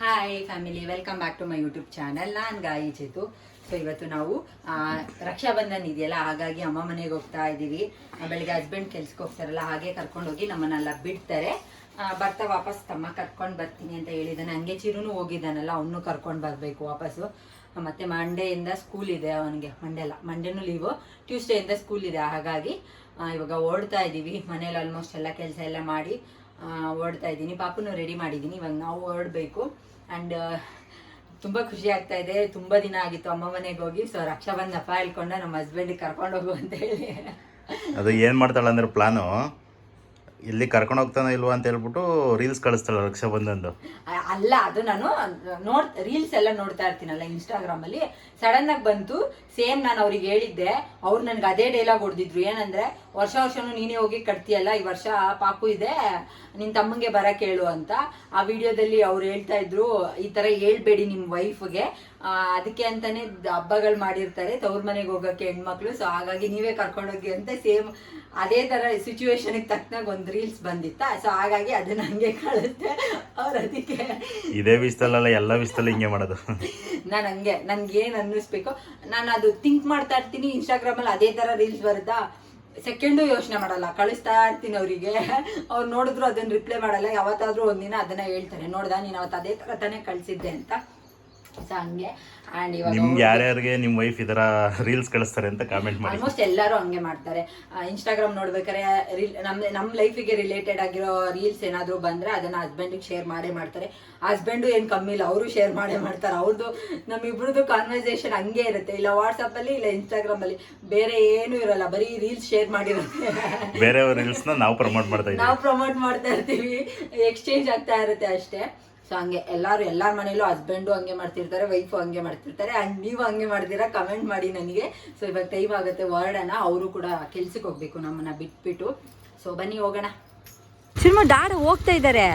Hi family, welcome back to my YouTube channel. ನಾನು Gayi Chethu. So ಇವತ್ತು ನಾವು ರಕ್ಷಾಬಂಧನ್ ಇದೆಯಲ್ಲ, ಹಾಗಾಗಿ ಅಮ್ಮ ಮನೆಗೆ ಹೋಗ್ತಾ ಇದ್ದೀವಿ. ಬೆಳಿಗ್ಗೆ ಹಸ್ಬೆಂಡ್ ಕೆಲ್ಸಕ್ಕೆ ಹೋಗ್ತಾರಲ್ಲ, ಹಾಗೆ ಕರ್ಕೊಂಡೋಗಿ ನಮ್ಮನ್ನೆಲ್ಲ ಬಿಡ್ತಾರೆ. ಬರ್ತಾ ವಾಪಸ್ ತಮ್ಮ ಕರ್ಕೊಂಡು ಬರ್ತೀನಿ ಅಂತ ಹೇಳಿದ್ದಾನೆ. ಹಂಗೆ ಚಿರುನು ಹೋಗಿದ್ದಾನಲ್ಲ, ಅವನು ಕರ್ಕೊಂಡು ಬರಬೇಕು ವಾಪಸ್ಸು. ಮತ್ತೆ ಮಂಡೆಯಿಂದ ಸ್ಕೂಲ್ ಇದೆ ಅವನಿಗೆ. ಮಂಡೇನೂ ಲೀವು, ಟ್ಯೂಸ್ಡೇಯಿಂದ ಸ್ಕೂಲ್ ಇದೆ. ಹಾಗಾಗಿ ಇವಾಗ ಓಡ್ತಾ ಇದ್ದೀವಿ. ಮನೇಲಿ ಆಲ್ಮೋಸ್ಟ್ ಎಲ್ಲ ಕೆಲಸ ಎಲ್ಲ ಮಾಡಿ ಓಡ್ತಾ ಇದ್ದೀನಿ. ಪಾಪುನು ರೆಡಿ ಮಾಡಿದ್ದೀನಿ. ಇವಾಗ ನಾವು ಹೊರಡಬೇಕು. ಆ್ಯಂಡ್ ತುಂಬ ಖುಷಿ ಆಗ್ತಾ ಇದೆ. ತುಂಬ ದಿನ ಆಗಿತ್ತು ಅಮ್ಮ ಮನೆಗೆ ಹೋಗಿ. ಸೊ ರಕ್ಷಾಬಂಧನ ಹಬ್ಬ ಹೇಳ್ಕೊಂಡ ನಮ್ಮ ಹಸ್ಬೆಂಡಿಗೆ ಕರ್ಕೊಂಡು ಹೋಗು ಅಂತ ಹೇಳಿ. ಅದು ಏನು ಮಾಡ್ತಾಳೆ ಅಂದ್ರೆ ಪ್ಲಾನು, ಇಲ್ಲಿ ಕರ್ಕೊಂಡು ಹೋಗ್ತಾನೆ ಇಲ್ವಾ ಅಂತ ಹೇಳ್ಬಿಟ್ಟು ರೀಲ್ಸ್ ಕಳಿಸ್ತಾಳೆ ರಕ್ಷಾಬಂಧನ್ದು. ಅಲ್ಲ, ಅದು ನಾನು ರೀಲ್ಸ್ ಎಲ್ಲ ನೋಡ್ತಾ ಇರ್ತೀನಲ್ಲ ಇನ್ಸ್ಟಾಗ್ರಾಮಲ್ಲಿ. ಸಡನ್ ಆಗಿ ಬಂತು. ಸೇಮ್ ನಾನು ಅವ್ರಿಗೆ ಹೇಳಿದ್ದೆ. ಅವ್ರು ನನಗೆ ಅದೇ ಡೈಲಾಗ್ ಹೊಡೆದಿದ್ರು. ಏನಂದ್ರೆ, ವರ್ಷನೂ ನೀನೇ ಹೋಗಿ ಕಟ್ತೀಯಲ್ಲ, ಈ ವರ್ಷ ಪಾಪು ಇದೆ, ನಿನ್ನ ತಮ್ಮಂಗೆ ಬರಕ್ಕೆ ಹೇಳು ಅಂತ. ಆ ವಿಡಿಯೋದಲ್ಲಿ ಅವ್ರು ಹೇಳ್ತಾ ಇದ್ರು, ಈ ಥರ ಹೇಳ್ಬೇಡಿ ನಿಮ್ಮ ವೈಫ್ಗೆ, ಅದಕ್ಕೆ ಅಂತಾನೆ ಹಬ್ಬಗಳು ಮಾಡಿರ್ತಾರೆ ತವ್ರ ಮನೆಗೆ ಹೋಗೋಕ್ಕೆ ಹೆಣ್ಮಕ್ಳು. ಸೊ ಹಾಗಾಗಿ ನೀವೇ ಕರ್ಕೊಂಡೋಗಿ ಅಂತ ಸೇಮ್ ಅದೇ ಥರ ಸಿಚುವೇಶನ್ಗೆ ತಕ್ಕನಾಗ ಒಂದು ರೀಲ್ಸ್ ಬಂದಿತ್ತ. ಸೊ ಹಾಗಾಗಿ ಅದನ್ನ ಹಂಗೆ ಕಳಿಸ್ದೆ ಅವ್ರು. ಅದಕ್ಕೆ ಇದೇ ವಿಷಯದಲ್ಲ, ಎಲ್ಲ ವಿಷಯದಲ್ಲಿ ಹಿಂಗೆ ಮಾಡೋದು. ನಾನು ಹಂಗೆ, ನನ್ಗೇನು ಅನ್ನಿಸ್ಬೇಕು ನಾನು ಅದು ಥಿಂಕ್ ಮಾಡ್ತಾ ಇರ್ತೀನಿ. ಇನ್ಸ್ಟಾಗ್ರಾಮಲ್ಲಿ ಅದೇ ಥರ ರೀಲ್ಸ್ ಬರುತ್ತಾ, ಸೆಕೆಂಡು ಯೋಚನೆ ಮಾಡಲ್ಲ, ಕಳಿಸ್ತಾ ಇರ್ತೀನಿ ಅವರಿಗೆ. ಅವ್ರು ನೋಡಿದ್ರು ಅದನ್ನ ರಿಪ್ಲೈ ಮಾಡಲ್ಲ. ಯಾವತ್ತಾದ್ರೂ ಒಂದಿನ ಅದನ್ನ ಹೇಳ್ತಾರೆ, ನೋಡ್ದ ನೀನು ಅವತ್ತು ಅದೇ ಥರ ತಾನೇ ಕಳಿಸಿದ್ದೆ ಅಂತ. ಸೊ ಹಂಗೆ. ಆ್ಯಂಡ್ ಇವಾಗ ನಿಮ್ಗೆ ಯಾರ್ಯಾರಿಗೆ ನಿಮ್ಮ ವೈಫ್ ಈ ಥರ ರೀಲ್ಸ್ ಕಳಿಸ್ತಾರೆ ಅಂತ ಕಾಮೆಂಟ್ ಮಾಡಿ. ಆಲ್ಮೋಸ್ಟ್ ಎಲ್ಲರೂ ಹಂಗೆ ಮಾಡ್ತಾರೆ. ಇನ್ಸ್ಟಾಗ್ರಾಮ್ ನೋಡ್ಬೇಕಾದ್ರೆ ನಮ್ಮ ಲೈಫಿಗೆ ರಿಲೇಟೆಡ್ ಆಗಿರೋ ರೀಲ್ಸ್ ಏನಾದರೂ ಬಂದರೆ ಅದನ್ನು ಹಸ್ಬೆಂಡಿಗೆ ಶೇರ್ ಮಾಡೇ ಮಾಡ್ತಾರೆ. ಹಸ್ಬೆಂಡು ಏನು ಕಮ್ಮಿ ಇಲ್ಲ, ಅವರು ಶೇರ್ ಮಾಡೇ ಮಾಡ್ತಾರೆ. ಅವ್ರದ್ದು ನಮ್ಮಿಬ್ರದ್ದು ಕಾನ್ವರ್ಸೇಷನ್ ಹಂಗೆ ಇರುತ್ತೆ. ಇಲ್ಲ ವಾಟ್ಸಪ್ಪಲ್ಲಿ, ಇಲ್ಲ ಇನ್ಸ್ಟಾಗ್ರಾಮಲ್ಲಿ, ಬೇರೆ ಏನೂ ಇರೋಲ್ಲ, ಬರೀ ರೀಲ್ಸ್ ಶೇರ್ ಮಾಡಿರುತ್ತೆ. ಬೇರೆಯವ್ರ ರೀಲ್ಸ್ನ ನಾವು ಪ್ರಮೋಟ್ ಮಾಡ್ತಾ ಇರ್ತೀವಿ, ಎಕ್ಸ್ಚೇಂಜ್ ಆಗ್ತಾ ಇರುತ್ತೆ ಅಷ್ಟೇ. ಸೊ ಹಂಗೆ ಎಲ್ಲರ ಮನೇಲೂ ಹಸ್ಬೆಂಡು ಹಂಗೆ ಮಾಡ್ತಿರ್ತಾರೆ, ವೈಫು ಹಂಗೆ ಮಾಡ್ತಿರ್ತಾರೆ. ಆ್ಯಂಡ್ ನೀವು ಹಂಗೆ ಮಾಡ್ತೀರಾ, ಕಮೆಂಟ್ ಮಾಡಿ ನನಗೆ. ಸೊ ಇವಾಗ ಟೈಮ್ ಆಗುತ್ತೆ, ಹೊರಡೋಣ. ಅವರು ಕೂಡ ಕೆಲ್ಸಕ್ಕೆ ಹೋಗ್ಬೇಕು ನಮ್ಮನ್ನ ಬಿಟ್ಬಿಟ್ಟು. ಸೊ ಬನ್ನಿ ಹೋಗೋಣ. ಸಿನಿಮಾ ಡಾಡ್ ಹೋಗ್ತಾ ಇದ್ದಾರೆ.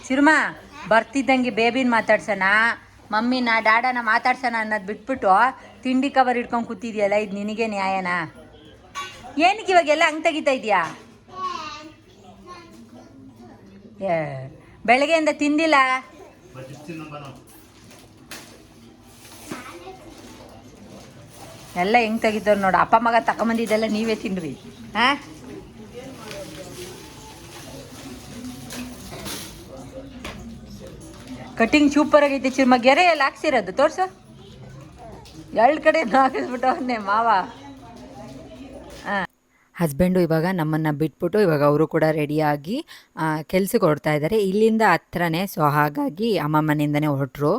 ಚಿರುಮಾ ಬರ್ತಿದ್ದಂಗೆ ಬೇಬಿನ ಮಾತಾಡ್ಸೋಣ, ಮಮ್ಮಿನ ಡಾಡನ ಮಾತಾಡ್ಸೋಣ ಅನ್ನೋದು ಬಿಟ್ಬಿಟ್ಟು ತಿಂಡಿ ಕವರ್ ಇಟ್ಕೊಂಡು ಕೂತಿದ್ಯಲ್ಲ, ಇದು ನಿನಗೆ ನ್ಯಾಯನಾ? ಏನಕ್ಕೆ ಇವಾಗೆಲ್ಲ ಹಂಗೆ ತೆಗಿತಾ ಇದೆಯಾ? ಬೆಳಗ್ಗೆಯಿಂದ ತಿಂದಿಲ್ಲ. ಎಲ್ಲ ಹೆಂಗೆ ತೆಗಿತಾರ ನೋಡು. ಅಪ್ಪ ಮಗ ತಗೊಂಬಂದಿದ್ದೆಲ್ಲ ನೀವೇ ತಿನ್ರಿ. ಹಾಂ, ಕಟಿಂಗ್ ಸೂಪರ್ ಆಗೈತೆ. ಚಿರ್ಮ ಗೆರೆ ಎಲ್ಲ ಹಾಕ್ಸಿರೋದು ತೋರ್ಸು. ಎರಡು ಕಡೆ ಹಾಕಿಸ್ಬಿಟ್ಟವನ್ನೇ ಮಾವ. ಹಸ್ಬೆಂಡು ಇವಾಗ ನಮ್ಮನ್ನು ಬಿಟ್ಬಿಟ್ಟು ಇವಾಗ ಅವರು ಕೂಡ ರೆಡಿಯಾಗಿ ಕೆಲ್ಸಕ್ಕೆ ಹೊರಡ್ತಾ ಇದ್ದಾರೆ. ಇಲ್ಲಿಂದ ಹತ್ರನೇ. ಸೊ ಹಾಗಾಗಿ ಅಮ್ಮ ಮನೆಯಿಂದನೇ ಹೊರಟ್ರು.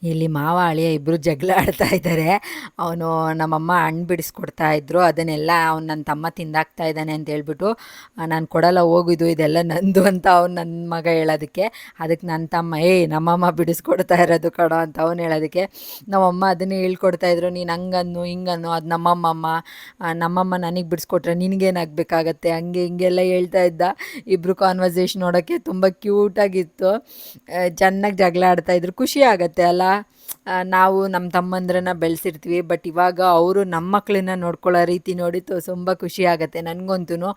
ಇಲ್ಲಿ ಮಾವ ಅಳಿಯ ಇಬ್ಬರು ಜಗಳ ಆಡ್ತಾ ಇದ್ದಾರೆ. ಅವನು ನಮ್ಮಮ್ಮ ಹಣ್ಣು ಬಿಡಿಸ್ಕೊಡ್ತಾ ಇದ್ರು, ಅದನ್ನೆಲ್ಲ ಅವ್ನು ನನ್ನ ತಮ್ಮ ತಿಂದಾಕ್ತಾ ಇದ್ದಾನೆ ಅಂತ ಹೇಳ್ಬಿಟ್ಟು, ನಾನು ಕೊಡಲ್ಲ ಹೋಗಿದ್ದು, ಇದೆಲ್ಲ ನಂದು ಅಂತ ಅವ್ನು ನನ್ನ ಮಗ ಹೇಳೋದಕ್ಕೆ. ಅದಕ್ಕೆ ನನ್ನ ತಮ್ಮ ನಮ್ಮಮ್ಮ ಬಿಡಿಸ್ಕೊಡ್ತಾ ಇರೋದು ಕಣೋ ಅಂತ ಅವ್ನು ಹೇಳೋದಕ್ಕೆ ನಮ್ಮಮ್ಮ ಅದನ್ನೇ ಹೇಳ್ಕೊಡ್ತಾಯಿದ್ರು. ನೀನು ಹಂಗನ್ನು ಹಿಂಗನ್ನು, ಅದು ನಮ್ಮಮ್ಮ ನನಗೆ ಬಿಡಿಸ್ಕೊಟ್ರೆ ನಿನಗೇನಾಗಬೇಕಾಗತ್ತೆ, ಹಂಗೆ ಹಿಂಗೆಲ್ಲ ಹೇಳ್ತಾ ಇದ್ದ. ಇಬ್ಬರು ಕಾನ್ವರ್ಸೇಷನ್ ನೋಡೋಕ್ಕೆ ತುಂಬ ಕ್ಯೂಟಾಗಿತ್ತು. ಚೆನ್ನಾಗಿ ಜಗಳ ಆಡ್ತಾಯಿದ್ರು. ಖುಷಿ ಆಗುತ್ತೆ ಅಲ್ಲ, ನಾವು ನಮ್ಮ ತಮ್ಮಂದ್ರನ್ನ ಬೆಳೆಸಿರ್ತೀವಿ, ಬಟ್ ಇವಾಗ ಅವರು ನಮ್ಮ ಮಕ್ಕಳನ್ನ ನೋಡ್ಕೊಳ್ಳೋ ರೀತಿ ನೋಡಿ ತುಂಬ ಖುಷಿ ಆಗುತ್ತೆ ನನಗಂತೂ.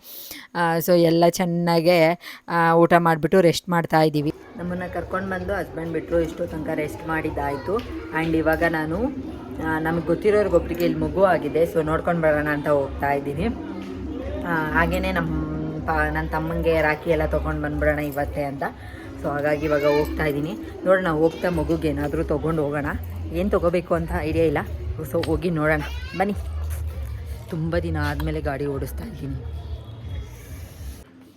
ಸೊ ಎಲ್ಲ ಚೆನ್ನಾಗೆ ಊಟ ಮಾಡಿಬಿಟ್ಟು ರೆಸ್ಟ್ ಮಾಡ್ತಾ ಇದ್ದೀವಿ. ನಮ್ಮನ್ನು ಕರ್ಕೊಂಡು ಬಂದು ಹಸ್ಬೆಂಡ್ ಬಿಟ್ಟರು. ಇಷ್ಟು ತನಕ ರೆಸ್ಟ್ ಮಾಡಿದ್ದಾಯಿತು. ಆ್ಯಂಡ್ ಇವಾಗ ನಾನು ನಮಗೆ ಗೊತ್ತಿರೋರಿಗೊಬ್ರಿಗೆ ಇಲ್ಲಿ ಮಗು ಆಗಿದೆ. ಸೊ ನೋಡ್ಕೊಂಡು ಬರೋಣ ಅಂತ ಹೋಗ್ತಾ ಇದ್ದೀನಿ. ಹಾಗೆಯೇ ನನ್ನ ತಮ್ಮಂಗೆ ರಾಖಿ ಎಲ್ಲ ತೊಗೊಂಡು ಬಂದುಬಿಡೋಣ ಇವತ್ತೇ ಅಂತ. ಸೊ ಹಾಗಾಗಿ ಇವಾಗ ಹೋಗ್ತಾ ಇದ್ದೀನಿ. ನೋಡೋಣ, ಹೋಗ್ತಾ ಮಗುಗೆ ಏನಾದರೂ ತೊಗೊಂಡು ಹೋಗೋಣ. ಏನು ತೊಗೋಬೇಕು ಅಂತ ಐಡಿಯಾ ಇಲ್ಲ. ಸೊ ಹೋಗಿ ನೋಡೋಣ ಬನ್ನಿ. ತುಂಬ ದಿನ ಆದಮೇಲೆ ಗಾಡಿ ಓಡಿಸ್ತಾ ಇದ್ದೀನಿ.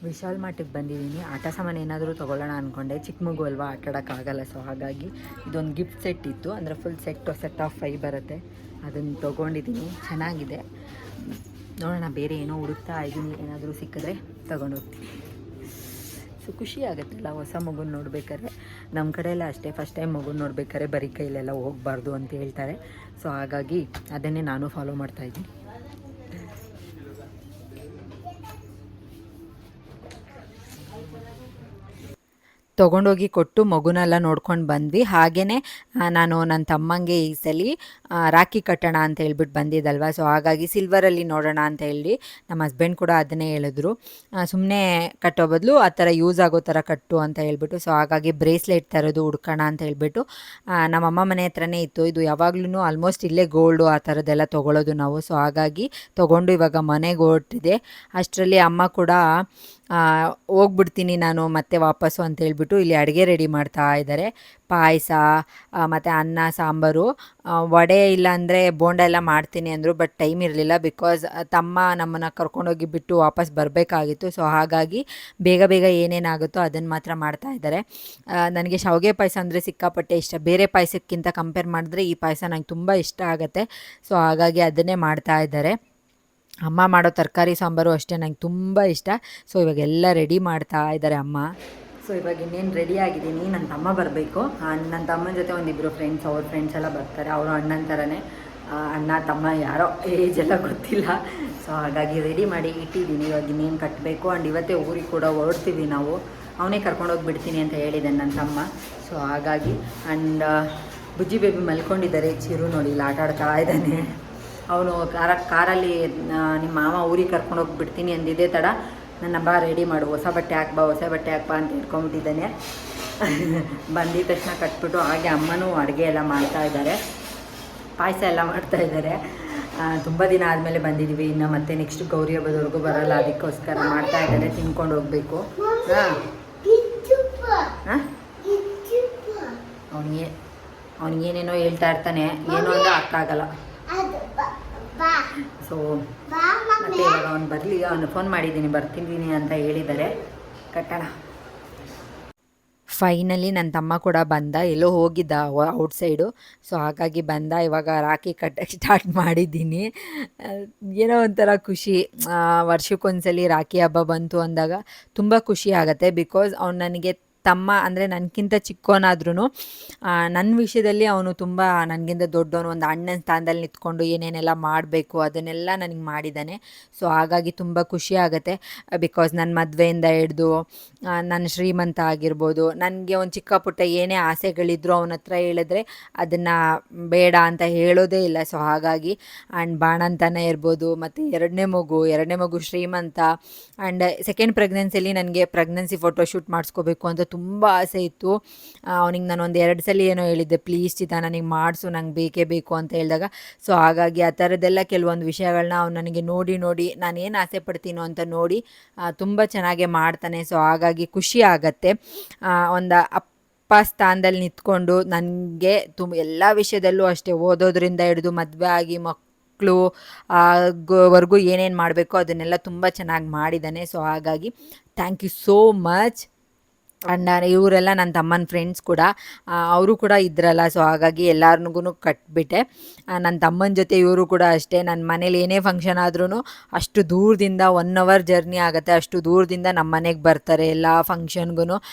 ವಿಶಾಲ್ ಮಾರ್ಟಿಗೆ ಬಂದಿದ್ದೀನಿ. ಆಟ ಸಾಮಾನು ಏನಾದರೂ ತೊಗೊಳ್ಳೋಣ ಅಂದ್ಕೊಂಡೆ. ಚಿಕ್ಕ ಮಗು ಅಲ್ವಾ, ಆಟಾಡೋಕ್ಕಾಗಲ್ಲ. ಸೊ ಹಾಗಾಗಿ ಇದೊಂದು ಗಿಫ್ಟ್ ಸೆಟ್ ಇತ್ತು. ಅಂದರೆ ಫುಲ್ ಸೆಟ್ ಆಫ್ 5 ಬರುತ್ತೆ. ಅದನ್ನು ತೊಗೊಂಡಿದ್ದೀನಿ, ಚೆನ್ನಾಗಿದೆ. ನೋಡೋಣ, ಬೇರೆ ಏನೋ ಹುಡುಕ್ತಾ ಇದ್ದೀನಿ, ಏನಾದರೂ ಸಿಕ್ಕಿದ್ರೆ ತೊಗೊಂಡು ಹೋಗ್ತೀನಿ. ಸೊ ಸೊ ಖುಷಿ ಆಗುತ್ತಲ್ಲ ಹೊಸ ಮಗುನ ನೋಡ್ಬೇಕಾದ್ರೆ. ನಮ್ಮ ಕಡೆ ಎಲ್ಲ ಅಷ್ಟೇ, ಫಸ್ಟ್ ಟೈಮ್ ಮಗುನ ನೋಡ್ಬೇಕಾದ್ರೆ ಬರೀ ಕೈಲೆಲ್ಲ ಹೋಗಬಾರ್ದು ಅಂತ ಹೇಳ್ತಾರೆ. ಸೊ ಹಾಗಾಗಿ ಅದನ್ನೇ ನಾನು ಫಾಲೋ ಮಾಡ್ತಾಯಿದ್ದೀನಿ. ತೊಗೊಂಡೋಗಿ ಕೊಟ್ಟು ಮಗುನೆಲ್ಲ ನೋಡ್ಕೊಂಡು ಬಂದ್ವಿ. ಹಾಗೆಯೇ ನಾನು ನನ್ನ ತಮ್ಮಂಗೆ ಈ ಸಲ ರಾಖಿ ಕಟ್ಟೋಣ ಅಂತ ಹೇಳ್ಬಿಟ್ಟು ಬಂದಿದ್ದಲ್ವ. ಸೊ ಹಾಗಾಗಿ ಸಿಲ್ವರಲ್ಲಿ ನೋಡೋಣ ಅಂತ ಹೇಳಿ ನಮ್ಮ ಹಸ್ಬೆಂಡ್ ಕೂಡ ಅದನ್ನೇ ಹೇಳಿದ್ರು. ಸುಮ್ಮನೆ ಕಟ್ಟೋ ಬದಲು ಆ ಥರ ಯೂಸ್ ಆಗೋ ಥರ ಕಟ್ಟು ಅಂತ ಹೇಳ್ಬಿಟ್ಟು. ಸೊ ಹಾಗಾಗಿ ಬ್ರೇಸ್ಲೆಟ್ ಥರದ್ದು ಹುಡ್ಕೋಣ ಅಂತ ಹೇಳ್ಬಿಟ್ಟು ನಮ್ಮಮ್ಮ ಮನೆ ಹತ್ರನೇ ಇತ್ತು. ಇದು ಯಾವಾಗ್ಲೂ ಆಲ್ಮೋಸ್ಟ್ ಇಲ್ಲೇ ಗೋಲ್ಡು ಆ ಥರದ್ದೆಲ್ಲ ತೊಗೊಳೋದು ನಾವು. ಸೊ ಹಾಗಾಗಿ ತೊಗೊಂಡು ಇವಾಗ ಮನೆಗೆ ಹೊರಟಿದೆ. ಅಷ್ಟರಲ್ಲಿ ಅಮ್ಮ ಕೂಡ ಹೋಗ್ಬಿಡ್ತೀನಿ ನಾನು ಮತ್ತೆ ವಾಪಸ್ಸು ಅಂತ ಹೇಳ್ಬಿಟ್ಟು ಇಲ್ಲಿ ಅಡುಗೆ ರೆಡಿ ಮಾಡ್ತಾ ಇದ್ದಾರೆ. ಪಾಯಸ ಮತ್ತು ಅನ್ನ ಸಾಂಬಾರು, ವಡೆ ಇಲ್ಲ ಅಂದರೆ ಬೋಂಡ ಎಲ್ಲ ಮಾಡ್ತೀನಿ ಅಂದರು. ಬಟ್ ಟೈಮ್ ಇರಲಿಲ್ಲ, ಬಿಕಾಸ್ ತಮ್ಮ ನಮ್ಮನ್ನು ಕರ್ಕೊಂಡೋಗಿ ಬಿಟ್ಟು ವಾಪಸ್ ಬರಬೇಕಾಗಿತ್ತು. ಸೊ ಹಾಗಾಗಿ ಬೇಗ ಬೇಗ ಏನೇನಾಗುತ್ತೋ ಅದನ್ನು ಮಾತ್ರ ಮಾಡ್ತಾ ಇದ್ದಾರೆ. ನನಗೆ ಶಾವಿಗೆ ಪಾಯಸ ಅಂದರೆ ಸಿಕ್ಕಾಪಟ್ಟೆ ಇಷ್ಟ. ಬೇರೆ ಪಾಯಸಕ್ಕಿಂತ ಕಂಪೇರ್ ಮಾಡಿದ್ರೆ ಈ ಪಾಯಸ ನಂಗೆ ತುಂಬ ಇಷ್ಟ ಆಗುತ್ತೆ. ಸೊ ಹಾಗಾಗಿ ಅದನ್ನೇ ಮಾಡ್ತಾ ಇದ್ದಾರೆ. ಅಮ್ಮ ಮಾಡೋ ತರಕಾರಿ ಸಾಂಬಾರು ಅಷ್ಟೇ ನಂಗೆ ತುಂಬ ಇಷ್ಟ. ಸೊ ಇವಾಗೆಲ್ಲ ರೆಡಿ ಮಾಡ್ತಾ ಇದ್ದಾರೆ ಅಮ್ಮ. ಸೊ ಇವಾಗ ಇನ್ನೇನು ರೆಡಿ ಆಗಿದ್ದೀನಿ. ನನ್ನ ತಮ್ಮ ಬರಬೇಕು. ನನ್ನ ತಮ್ಮನ ಜೊತೆ ಒಂದಿಬ್ಬರು ಫ್ರೆಂಡ್ಸ್, ಅವ್ರ ಫ್ರೆಂಡ್ಸ್ ಎಲ್ಲ ಬರ್ತಾರೆ. ಅವರು ಅಣ್ಣನ ಥರನೇ, ಅಣ್ಣ ತಮ್ಮ ಯಾರೋ ಏಜ್ ಎಲ್ಲ ಗೊತ್ತಿಲ್ಲ. ಸೊ ಹಾಗಾಗಿ ರೆಡಿ ಮಾಡಿ ಇಟ್ಟಿದ್ದೀನಿ. ಇವಾಗ ಇನ್ನೇನು ಕಟ್ಟಬೇಕು. ಆ್ಯಂಡ್ ಇವತ್ತೇ ಊರಿಗೆ ಕೂಡ ಹೊರಡ್ತೀವಿ ನಾವು. ಅವನೇ ಕರ್ಕೊಂಡೋಗಿ ಬಿಡ್ತೀನಿ ಅಂತ ಹೇಳಿದ್ದಾನೆ ನನ್ನ ತಮ್ಮ. ಸೊ ಹಾಗಾಗಿ ಆ್ಯಂಡ್ ಬುಜ್ಜಿ ಬೇಬಿ ಮಲ್ಕೊಂಡಿದ್ದಾರೆ. ಚಿರು ನೋಡಿ ಇಲ್ಲಿ ಆಟ ಆಡ್ತಾ ಇದ್ದಾನೆ. ಅವನು ಕಾರಲ್ಲಿ ನಿಮ್ಮ ಮಾಮ ಊರಿಗೆ ಕರ್ಕೊಂಡೋಗಿ ಬಿಡ್ತೀನಿ ಅಂದಿದ್ದೆ ತಡ ನನ್ನ ಬಾ ರೆಡಿ ಮಾಡು, ಹೊಸ ಬಟ್ಟೆ ಹಾಕ್ಬಾ ಅಂತ ಇಟ್ಕೊಂಡ್ಬಿಟ್ಟಿದ್ದಾನೆ. ಬಂದಿದ ತಕ್ಷಣ ಕಟ್ಬಿಟ್ಟು ಹಾಗೆ ಅಮ್ಮನೂ ಅಡುಗೆ ಎಲ್ಲ ಮಾಡ್ತಾ ಇದ್ದಾರೆ, ಪಾಯಸ ಎಲ್ಲ ಮಾಡ್ತಾ ಇದ್ದಾರೆ. ತುಂಬ ದಿನ ಆದಮೇಲೆ ಬಂದಿದ್ದೀವಿ. ಇನ್ನು ಮತ್ತೆ ನೆಕ್ಸ್ಟ್ ಗೌರಿ ಹಬ್ಬದವರೆಗೂ ಬರೋಲ್ಲ, ಅದಕ್ಕೋಸ್ಕರ ಮಾಡ್ತಾ ಇದ್ದಾರೆ. ತಿನ್ಕೊಂಡು ಹೋಗಬೇಕು. ಅವನಿಗೇನೇನೋ ಹೇಳ್ತಾ ಇರ್ತಾನೆ, ಏನೋ ಅಂದರೆ ಅರ್ಥ ಆಗಲ್ಲ. ಸೊ ಮತ್ತೆ ಇವಾಗ ಅವ್ನು ಬರಲಿ, ಅವನು ಫೋನ್ ಮಾಡಿದ್ದೀನಿ ಬರ್ತಿದ್ದೀನಿ ಅಂತ ಹೇಳಿದ್ದಾರೆ. ಕಟ್ಟೋಣ. ಫೈನಲಿ ನನ್ನ ತಮ್ಮ ಕೂಡ ಬಂದ, ಎಲ್ಲೋ ಹೋಗಿದ್ದ ಔಟ್ಸೈಡು. ಸೊ ಹಾಗಾಗಿ ಬಂದ. ಇವಾಗ ರಾಖಿ ಕಟ್ಟಕ್ಕೆ ಸ್ಟಾರ್ಟ್ ಮಾಡಿದ್ದೀನಿ. ಏನೋ ಒಂಥರ ಖುಷಿ. ವರ್ಷಕ್ಕೊಂದ್ಸಲಿ ರಾಖಿ ಹಬ್ಬ ಬಂತು ಅಂದಾಗ ತುಂಬ ಖುಷಿ ಆಗುತ್ತೆ. ಬಿಕಾಸ್ ಅವ್ನು ನನಗೆ ತಮ್ಮ ಅಂದರೆ ನನಗಿಂತ ಚಿಕ್ಕವನಾದ್ರೂ ನನ್ನ ವಿಷಯದಲ್ಲಿ ಅವನು ತುಂಬ ನನಗಿಂತ ದೊಡ್ಡವನು. ಒಂದು ಅಣ್ಣನ ಸ್ಥಾನದಲ್ಲಿ ನಿಂತ್ಕೊಂಡು ಏನೇನೆಲ್ಲ ಮಾಡಬೇಕು ಅದನ್ನೆಲ್ಲ ನನಗೆ ಮಾಡಿದ್ದಾನೆ. ಸೊ ಹಾಗಾಗಿ ತುಂಬ ಖುಷಿ ಆಗುತ್ತೆ. ಬಿಕಾಸ್ ನನ್ನ ಮದುವೆಯಿಂದ ಹಿಡ್ದು ನನ್ನ ಶ್ರೀಮಂತ ಆಗಿರ್ಬೋದು, ನನಗೆ ಒಂದು ಚಿಕ್ಕ ಪುಟ್ಟ ಏನೇ ಆಸೆಗಳಿದ್ರು ಅವನ ಹತ್ರ ಹೇಳಿದ್ರೆ ಅದನ್ನು ಬೇಡ ಅಂತ ಹೇಳೋದೇ ಇಲ್ಲ. ಸೊ ಹಾಗಾಗಿ ಆ್ಯಂಡ್ ಬಾಣಂತನೇ ಇರ್ಬೋದು, ಮತ್ತು ಎರಡನೇ ಮಗು ಶ್ರೀಮಂತ. ಆ್ಯಂಡ್ ಸೆಕೆಂಡ್ ಪ್ರೆಗ್ನೆನ್ಸಿಯಲ್ಲಿ ನನಗೆ ಪ್ರೆಗ್ನೆನ್ಸಿ ಫೋಟೋಶೂಟ್ ಮಾಡಿಸ್ಕೋಬೇಕು ಅಂತ ತುಂಬ ಆಸೆ ಇತ್ತು. ಅವನಿಗೆ ನಾನು ಒಂದು 2 ಸಲ ಏನೋ ಹೇಳಿದ್ದೆ, ಪ್ಲೀಸ್ ಚಿತಾ ನನಗೆ ಮಾಡಿಸು, ನಂಗೆ ಬೇಕೇ ಬೇಕು ಅಂತ ಹೇಳಿದಾಗ. ಸೊ ಹಾಗಾಗಿ ಆ ಥರದ್ದೆಲ್ಲ ಕೆಲವೊಂದು ವಿಷಯಗಳನ್ನ ಅವ್ನು ನನಗೆ ನೋಡಿ ನಾನು ಏನು ಆಸೆ ಪಡ್ತೀನೋ ಅಂತ ನೋಡಿ ತುಂಬ ಚೆನ್ನಾಗೇ ಮಾಡ್ತಾನೆ. ಸೊ ಹಾಗಾಗಿ ಖುಷಿ ಆಗತ್ತೆ. ಒಂದು ಅಪ್ಪ ಸ್ಥಾನದಲ್ಲಿ ನಿಂತ್ಕೊಂಡು ನನಗೆ ಎಲ್ಲ ವಿಷಯದಲ್ಲೂ ಅಷ್ಟೇ, ಓದೋದ್ರಿಂದ ಹಿಡಿದು ಮದುವೆ ಆಗಿ ಮಕ್ಕಳು ವರ್ಗೂ ಏನೇನು ಮಾಡಬೇಕೋ ಅದನ್ನೆಲ್ಲ ತುಂಬ ಚೆನ್ನಾಗಿ ಮಾಡಿದ್ದಾನೆ. ಸೊ ಹಾಗಾಗಿ thank you so much. And ಇವರೆಲ್ಲ ನನ್ನ ತಮ್ಮನ ಫ್ರೆಂಡ್ಸ್ ಕೂಡ, ಅವರು ಕೂಡ ಇದ್ರಲ್ಲ. ಸೊ ಹಾಗಾಗಿ ಎಲ್ಲರಿಗೂ ಕಟ್ಬಿಟ್ಟೆ. ನನ್ನ ತಮ್ಮನ ಜೊತೆ ಇವರು ಕೂಡ ಅಷ್ಟೇ. ನನ್ನ ಮನೇಲಿ ಏನೇ ಫಂಕ್ಷನ್ ಆದ್ರೂ ಅಷ್ಟು ದೂರದಿಂದ 1 hour ಜರ್ನಿ ಆಗುತ್ತೆ. ಅಷ್ಟು ದೂರದಿಂದ ನಮ್ಮ ಮನೆಗೆ ಬರ್ತಾರೆ. ಎಲ್ಲ ಫಂಕ್ಷನ್ಗೂ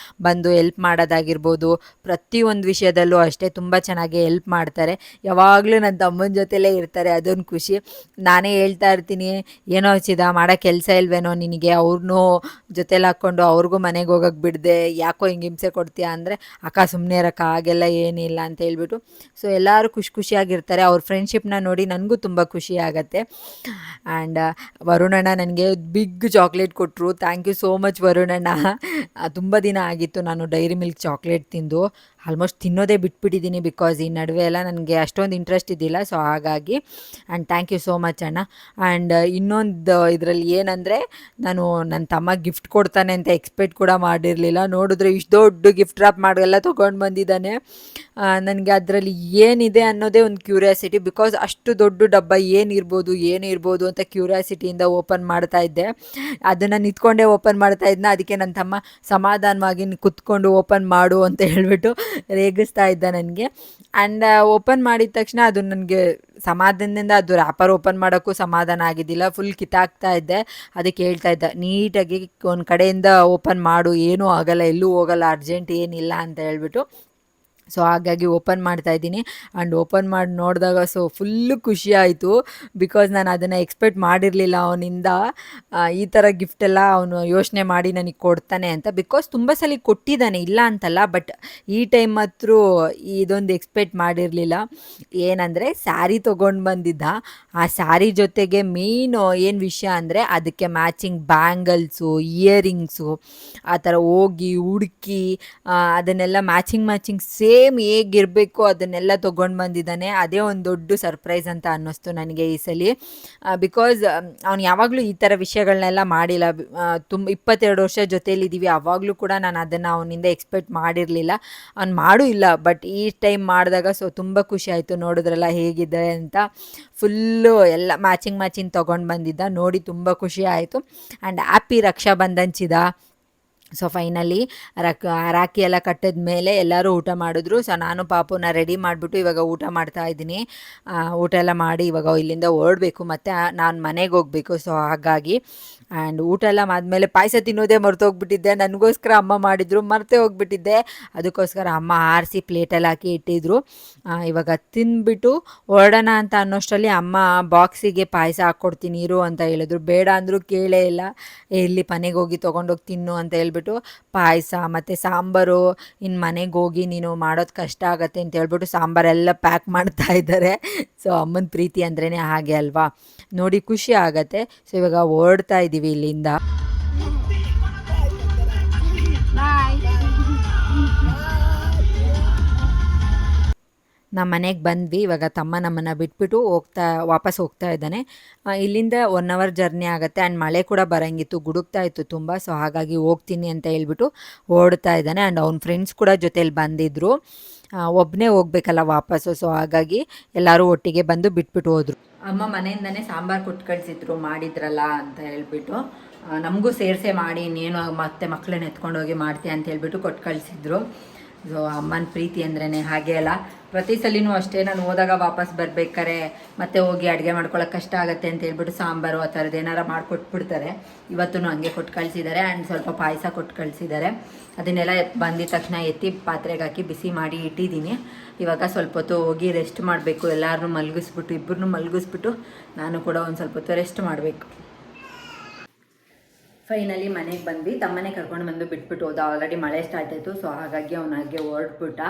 ಬಂದು ಹೆಲ್ಪ್ ಮಾಡೋದಾಗಿರ್ಬೋದು, ಪ್ರತಿಯೊಂದು ವಿಷಯದಲ್ಲೂ ಅಷ್ಟೇ ತುಂಬ ಚೆನ್ನಾಗಿ ಹೆಲ್ಪ್ ಮಾಡ್ತಾರೆ. ಯಾವಾಗಲೂ ನನ್ನ ತಮ್ಮನ ಜೊತೆಲೇ ಇರ್ತಾರೆ, ಅದೊಂದು ಖುಷಿ. ನಾನೇ ಹೇಳ್ತಾ ಇರ್ತೀನಿ, ಏನೋ ಚಿದ ಮಾಡೋ ಕೆಲಸ ಇಲ್ವೇನೋ ನಿನಗೆ, ಅವ್ರನ್ನೂ ಜೊತೆಲಿ ಹಾಕ್ಕೊಂಡು ಅವ್ರಿಗೂ ಮನೆಗೆ ಹೋಗೋಕ್ಕೆ ಬಿಡದೆ ಯಾಕೋ ಹಿಂಗೆ ಹಿಂಸೆ ಕೊಡ್ತೀಯಾ ಅಂದರೆ, ಅಕ್ಕ ಸುಮ್ಮನೆ ಇರೋಕ್ಕ ಹಾಗೆಲ್ಲ ಏನಿಲ್ಲ ಅಂತ ಹೇಳ್ಬಿಟ್ಟು. ಸೊ ಎಲ್ಲರೂ ಖುಷಿಯಾಗಿರ್ತಾರೆ. ಅವ್ರ ಫ್ರೆಂಡ್ಶಿಪ್ನ ನೋಡಿ ನನಗೂ ತುಂಬ ಖುಷಿ ಆಗುತ್ತೆ. ಆ್ಯಂಡ್ ವರುಣಣ್ಣ ನನಗೆ ಬಿಗ್ ಚಾಕ್ಲೇಟ್ ಕೊಟ್ಟರು. ಥ್ಯಾಂಕ್ ಯು ಸೋ ಮಚ್ ವರುಣಣ್ಣ. ತುಂಬ ದಿನ ಆಗಿತ್ತು ನಾನು ಡೈರಿ ಮಿಲ್ಕ್ ಚಾಕ್ಲೇಟ್ ತಿಂದು. ಆಲ್ಮೋಸ್ಟ್ ತಿನ್ನೋದೇ ಬಿಟ್ಬಿಟ್ಟಿದ್ದೀನಿ, ಬಿಕಾಸ್ ಈ ನಡುವೆ ಎಲ್ಲ ನನಗೆ ಅಷ್ಟೊಂದು ಇಂಟ್ರೆಸ್ಟ್ ಇದ್ದಿಲ್ಲ. ಸೊ ಹಾಗಾಗಿ and thank you so much ಅಣ್ಣ. ಆ್ಯಂಡ್ ಇನ್ನೊಂದು ಇದರಲ್ಲಿ ಏನಂದರೆ, ನಾನು ನನ್ನ ತಮ್ಮ ಗಿಫ್ಟ್ ಕೊಡ್ತಾನೆ ಅಂತ ಎಕ್ಸ್ಪೆಕ್ಟ್ ಕೂಡ ಮಾಡಿರಲಿಲ್ಲ. ನೋಡಿದ್ರೆ ಇಷ್ಟು ದೊಡ್ಡ ಗಿಫ್ಟ್ ರ್ಯಾಪ್ ಮಾಡೋಲ್ಲ ತೊಗೊಂಡು ಬಂದಿದ್ದಾನೆ. ನನಗೆ ಅದರಲ್ಲಿ ಏನಿದೆ ಅನ್ನೋದೇ ಒಂದು ಕ್ಯೂರಿಯಾಸಿಟಿ. ಬಿಕಾಸ್ ಅಷ್ಟು ದೊಡ್ಡ ಡಬ್ಬ ಏನಿರ್ಬೋದು ಅಂತ ಕ್ಯೂರಿಯಾಸಿಟಿಯಿಂದ ಓಪನ್ ಮಾಡ್ತಾ ಇದ್ದೆ. ಅದನ್ನು ನಿಂತ್ಕೊಂಡೇ ಓಪನ್ ಮಾಡ್ತಾ ಇದ್ನ. ಅದಕ್ಕೆ ನನ್ನ ತಮ್ಮ ಸಮಾಧಾನವಾಗಿ ಕುತ್ಕೊಂಡು ಓಪನ್ ಮಾಡು ಅಂತ ಹೇಳ್ಬಿಟ್ಟು ರೇಗಿಸ್ತಾ ಇದ್ದ ನನಗೆ. ಆ್ಯಂಡ್ ಓಪನ್ ಮಾಡಿದ ತಕ್ಷಣ ಅದು ನನಗೆ ಸಮಾಧಾನದಿಂದ ಅದು ರ್ಯಾಪರ್ ಓಪನ್ ಮಾಡೋಕ್ಕೂ ಸಮಾಧಾನ ಆಗಿದ್ದಿಲ್ಲ. ಫುಲ್ ಕಿತ್ತಾಕ್ತಾ ಇದ್ದೆ. ಅದಕ್ಕೆ ಹೇಳ್ತಾ ಇದ್ದೆ, ನೀಟಾಗಿ ಒಂದು ಕಡೆಯಿಂದ ಓಪನ್ ಮಾಡು, ಏನೂ ಆಗಲ್ಲ, ಎಲ್ಲೂ ಹೋಗಲ್ಲ, ಅರ್ಜೆಂಟ್ ಏನಿಲ್ಲ ಅಂತ ಹೇಳ್ಬಿಟ್ಟು. ಸೊ ಹಾಗಾಗಿ ಓಪನ್ ಮಾಡ್ತಾ ಇದ್ದೀನಿ. ಆ್ಯಂಡ್ ಓಪನ್ ಮಾಡಿ ನೋಡಿದಾಗ ಫುಲ್ಲು ಖುಷಿ ಆಯಿತು. ಬಿಕಾಸ್ ನಾನು ಅದನ್ನು ಎಕ್ಸ್ಪೆಕ್ಟ್ ಮಾಡಿರಲಿಲ್ಲ ಅವನಿಂದ. ಈ ಥರ ಗಿಫ್ಟೆಲ್ಲ ಅವನು ಯೋಚನೆ ಮಾಡಿ ನನಗೆ ಕೊಡ್ತಾನೆ ಅಂತ. ಬಿಕಾಸ್ ತುಂಬ ಸಲ ಕೊಟ್ಟಿದ್ದಾನೆ, ಇಲ್ಲ ಅಂತಲ್ಲ, ಬಟ್ ಈ ಟೈಮ್ ಮಾತ್ರ ಇದೊಂದು ಎಕ್ಸ್ಪೆಕ್ಟ್ ಮಾಡಿರಲಿಲ್ಲ. ಏನಂದರೆ ಸ್ಯಾರಿ ತೊಗೊಂಡು ಬಂದಿದ್ದ. ಆ ಸ್ಯಾರಿ ಜೊತೆಗೆ ಮೇಯ್ನು ಏನು ವಿಷಯ ಅಂದರೆ ಅದಕ್ಕೆ ಮ್ಯಾಚಿಂಗ್ ಬ್ಯಾಂಗಲ್ಸು, ಇಯರಿಂಗ್ಸು ಆ ಥರ ಹೋಗಿ ಹುಡುಕಿ ಅದನ್ನೆಲ್ಲ ಮ್ಯಾಚಿಂಗ್ ಸೇಮ್ ಹೇಗಿರಬೇಕು ಅದನ್ನೆಲ್ಲ ತೊಗೊಂಡು ಬಂದಿದ್ದಾನೆ. ಅದೇ ಒಂದು ದೊಡ್ಡ ಸರ್ಪ್ರೈಸ್ ಅಂತ ಅನ್ನಿಸ್ತು ನನಗೆ ಈ ಸಲ. ಬಿಕಾಸ್ ಅವ್ನು ಯಾವಾಗಲೂ ಈ ಥರ ವಿಷಯಗಳನ್ನೆಲ್ಲ ಮಾಡಿಲ್ಲ. 22 ವರ್ಷ ಜೊತೆಯಲ್ಲಿದ್ದೀವಿ, ಆವಾಗಲೂ ಕೂಡ ನಾನು ಅದನ್ನು ಅವನಿಂದ ಎಕ್ಸ್ಪೆಕ್ಟ್ ಮಾಡಿರಲಿಲ್ಲ. ಅವ್ನು ಮಾಡೂ ಇಲ್ಲ, ಬಟ್ ಈ ಟೈಮ್ ಮಾಡಿದಾಗ ತುಂಬ ಖುಷಿ ಆಯಿತು. ನೋಡಿದ್ರಲ್ಲ ಹೇಗಿದೆ ಅಂತ. ಫುಲ್ಲು ಎಲ್ಲ ಮ್ಯಾಚಿಂಗ್ ತೊಗೊಂಡು ಬಂದಿದ್ದ, ನೋಡಿ ತುಂಬ ಖುಷಿ ಆಯಿತು. And happy Rakshabandhan. So finally rakhi ಎಲ್ಲ ಕಟ್ಟಿದ ಮೇಲೆ ಎಲ್ಲರೂ ಊಟ ಮಾಡಿದ್ರು. ಸೊ ನಾನು ಪಾಪುನ ರೆಡಿ ಮಾಡಿಬಿಟ್ಟು ಇವಾಗ ಊಟ ಮಾಡ್ತಾ ಇದ್ದೀನಿ. ಊಟ ಎಲ್ಲ ಮಾಡಿ ಇವಾಗ ಇಲ್ಲಿಂದ ಹೊರಡಬೇಕು, ಮತ್ತು ನಾನು ಮನೆಗೆ ಹೋಗಬೇಕು. ಸೊ ಹಾಗಾಗಿ ಆ್ಯಂಡ್ ಊಟ ಎಲ್ಲ ಆದಮೇಲೆ ಪಾಯಸ ತಿನ್ನೋದೇ ಮರ್ತೋಗ್ಬಿಟ್ಟಿದ್ದೆ. ನನಗೋಸ್ಕರ ಅಮ್ಮ ಮಾಡಿದ್ರು, ಮರ್ತೇ ಹೋಗ್ಬಿಟ್ಟಿದ್ದೆ. ಅದಕ್ಕೋಸ್ಕರ ಅಮ್ಮ ಆರಿಸಿ ಪ್ಲೇಟಲ್ಲಿ ಹಾಕಿ ಇಟ್ಟಿದ್ರು. ಇವಾಗ ತಿಂದ್ಬಿಟ್ಟು ಹೊರಡೋಣ ಅಂತ ಅನ್ನೋಷ್ಟರಲ್ಲಿ ಅಮ್ಮ ಬಾಕ್ಸಿಗೆ ಪಾಯಸ ಹಾಕ್ಕೊಡ್ತೀನಿ ಇರು ಅಂತ ಹೇಳಿದ್ರು. ಬೇಡ ಅಂದರೂ ಕೇಳೇ ಇಲ್ಲ. ಇಲ್ಲಿ ಮನೆಗೆ ಹೋಗಿ ತೊಗೊಂಡೋಗಿ ತಿನ್ನು ಅಂತ ಹೇಳ್ಬಿಟ್ಟು ಪಾಯಸ ಮತ್ತು ಸಾಂಬಾರು, ಇನ್ನು ಮನೆಗೆ ಹೋಗಿ ನೀನು ಮಾಡೋದು ಕಷ್ಟ ಆಗುತ್ತೆ ಅಂತ ಹೇಳ್ಬಿಟ್ಟು ಸಾಂಬಾರೆಲ್ಲ ಪ್ಯಾಕ್ ಮಾಡ್ತಾ ಇದ್ದಾರೆ. ಸೊ ಅಮ್ಮನ ಪ್ರೀತಿ ಅಂದ್ರೇ ಹಾಗೆ ಅಲ್ವಾ, ನೋಡಿ ಖುಷಿ ಆಗತ್ತೆ. ಸೊ ಇವಾಗ ಹೊರಡ್ತಾ ಇದ್ದೀವಿ ಇಲ್ಲಿಂದ. ನಮ್ಮ ಮನೆಗೆ ಬಂದ್ವಿ. ಇವಾಗ ತಮ್ಮ ನಮ್ಮನ್ನು ಬಿಟ್ಬಿಟ್ಟು ವಾಪಸ್ ಹೋಗ್ತಾ ಇದ್ದಾನೆ. ಇಲ್ಲಿಂದ 1 ಅವರ್ ಜರ್ನಿ ಆಗುತ್ತೆ. ಆ್ಯಂಡ್ ಮಳೆ ಕೂಡ ಬರೋಂಗಿತ್ತು, ಗುಡುಗ್ತಾ ಇತ್ತು ತುಂಬ. ಸೊ ಹಾಗಾಗಿ ಹೋಗ್ತೀನಿ ಅಂತ ಹೇಳ್ಬಿಟ್ಟು ಓಡ್ತಾ ಇದ್ದಾನೆ. ಆ್ಯಂಡ್ ಅವ್ನ ಫ್ರೆಂಡ್ಸ್ ಕೂಡ ಜೊತೇಲಿ ಬಂದಿದ್ದರು. ಒಬ್ಬನೇ ಹೋಗ್ಬೇಕಲ್ಲ ವಾಪಸ್ಸು. ಸೊ ಹಾಗಾಗಿ ಎಲ್ಲರೂ ಒಟ್ಟಿಗೆ ಬಂದು ಬಿಟ್ಬಿಟ್ಟು ಹೋದರು. ಅಮ್ಮ ಮನೆಯಿಂದನೇ ಸಾಂಬಾರು ಕೊಟ್ಟು ಕಳಿಸಿದ್ರು, ಮಾಡಿದ್ರಲ್ಲ ಅಂತ ಹೇಳ್ಬಿಟ್ಟು. ನಮಗೂ ಸೇರಿಸೇ ಮಾಡಿ, ಇನ್ನೇನು ಮತ್ತೆ ಮಕ್ಕಳನ್ನ ಎತ್ಕೊಂಡೋಗಿ ಮಾಡ್ತೀಯ ಅಂತ ಹೇಳ್ಬಿಟ್ಟು ಕೊಟ್ಟು ಕಳಿಸಿದ್ರು. ಸೊ ಅಮ್ಮನ ಪ್ರೀತಿ ಅಂದ್ರೇ ಹಾಗೆ ಅಲ್ಲ. ಪ್ರತಿ ಸಲಿನೂ ಅಷ್ಟೇ, ನಾನು ಹೋದಾಗ ವಾಪಸ್ ಬರ್ಬೇಕಾರೆ ಮತ್ತೆ ಹೋಗಿ ಅಡುಗೆ ಮಾಡ್ಕೊಳ್ಳೋಕೆ ಕಷ್ಟ ಆಗುತ್ತೆ ಅಂತ ಹೇಳ್ಬಿಟ್ಟು ಸಾಂಬಾರು ಆ ಥರದ್ದು ಏನಾರು ಮಾಡಿಕೊಟ್ಬಿಡ್ತಾರೆ. ಇವತ್ತೂ ಹಂಗೆ ಕೊಟ್ಟು ಕಳಿಸಿದ್ದಾರೆ. ಆ್ಯಂಡ್ ಸ್ವಲ್ಪ ಪಾಯಸ ಕೊಟ್ಟು ಕಳಿಸಿದ್ದಾರೆ. ಅದನ್ನೆಲ್ಲ ಬಂದಿದ ತಕ್ಷಣ ಎತ್ತಿ ಪಾತ್ರೆಗೆ ಹಾಕಿ ಬಿಸಿ ಮಾಡಿ ಇಟ್ಟಿದ್ದೀನಿ. ಇವಾಗ ಸ್ವಲ್ಪ ಹೊತ್ತು ಹೋಗಿ ರೆಸ್ಟ್ ಮಾಡಬೇಕು. ಎಲ್ಲರನ್ನೂ ಮಲಗಿಸ್ಬಿಟ್ಟು, ಇಬ್ಬರನ್ನೂ ಮಲಗಿಸ್ಬಿಟ್ಟು ನಾನು ಕೂಡ ಒಂದು ಸ್ವಲ್ಪ ಹೊತ್ತು ರೆಸ್ಟ್ ಮಾಡಬೇಕು. ಫೈನಲಿ ಮನೆಗೆ ಬಂದ್ವಿ. ತಮ್ಮನೇ ಕರ್ಕೊಂಡು ಬಂದು ಬಿಟ್ಬಿಟ್ಟು ಹೋದ. ಆಲ್ರೆಡಿ ಮಳೆ ಸ್ಟಾರ್ಟ್ ಆಯಿತು. ಸೊ ಹಾಗಾಗಿ ಅವನಾಗೆ ಹೊರಡ್ಬಿಟ್ಟ.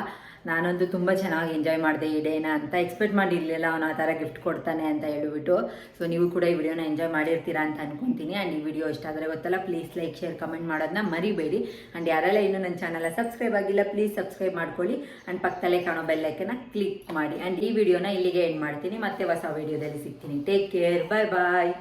ನಾನಂತೂ ತುಂಬ ಚೆನ್ನಾಗಿ ಎಂಜಾಯ್ ಮಾಡಿದೆ ಈ ಡೇನ ಅಂತ. ಎಕ್ಸ್ಪೆಕ್ಟ್ ಮಾಡಿರಲಿಲ್ಲ ಅವನು ಆ ಥರ ಗಿಫ್ಟ್ ಕೊಡ್ತಾನೆ ಅಂತ ಹೇಳ್ಬಿಟ್ಟು. ಸೊ ನೀವು ಕೂಡ ಈ ವಿಡಿಯೋನ ಎಂಜಾಯ್ ಮಾಡಿರ್ತೀರಾ ಅಂತ ಅನ್ಕೊತೀನಿ. ಆ್ಯಂಡ್ ಈ ವಿಡಿಯೋ ಇಷ್ಟ ಆದರೆ ಗೊತ್ತಲ್ಲ, ಪ್ಲೀಸ್ ಲೈಕ್, ಶೇರ್, ಕಮೆಂಟ್ ಮಾಡೋದನ್ನ ಮರಿಬೇಡಿ. ಆ್ಯಂಡ್ ಯಾರೆಲ್ಲ ಇನ್ನೂ ನನ್ನ ಚಾನಲ್ ಸಬ್ಸ್ಕ್ರೈಬ್ ಆಗಿಲ್ಲ, ಪ್ಲೀಸ್ ಸಬ್ಸ್ಕ್ರೈಬ್ ಮಾಡ್ಕೊಳ್ಳಿ. ಆ್ಯಂಡ್ ಪಕ್ಕದಲ್ಲೇ ಕಾಣೋ ಬೆಲ್ಲೈಕನ್ನ ಕ್ಲಿಕ್ ಮಾಡಿ. ಆ್ಯಂಡ್ ಈ ವಿಡಿಯೋನ ಇಲ್ಲಿಗೆ ಎಂಡ್ ಮಾಡ್ತೀನಿ. ಮತ್ತೆ ಹೊಸ ವಿಡಿಯೋದಲ್ಲಿ ಸಿಗ್ತೀನಿ. ಟೇಕ್ ಕೇರ್, ಬಾಯ್ ಬಾಯ್.